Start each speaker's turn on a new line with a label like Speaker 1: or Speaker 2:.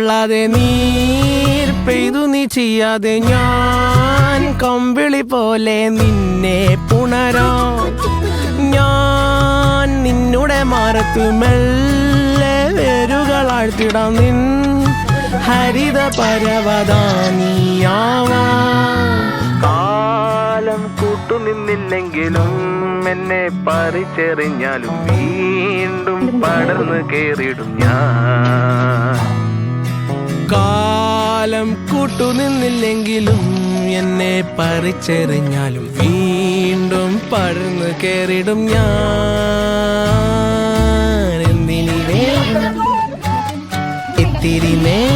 Speaker 1: കൊള്ളാതെ നീർ പെയ്തു നീ ചെയ്യാതെ ഞാൻ കമ്പിളി പോലെ നിന്നെ പുണരാ ഞാൻ നിന്നുടെ മാറത്തു മെല്ലെ വേരുകളാഴ്ത്തിടാം നിൻ ഹരിത പരവതാനിയാവാ കാലം കൂട്ടുനിന്നില്ലെങ്കിലും എന്നെ പറിച്ചെറിഞ്ഞാലും വീണ്ടും പടർന്നു കേറിടും ഞാൻ കാലം കൂട്ടുനിന്നില്ലെങ്കിലും എന്നെ പറിച്ചെറിഞ്ഞാലും വീണ്ടും പടർന്നു കേറിടും ഞാൻ എന്തിനേ ഇത്തിരി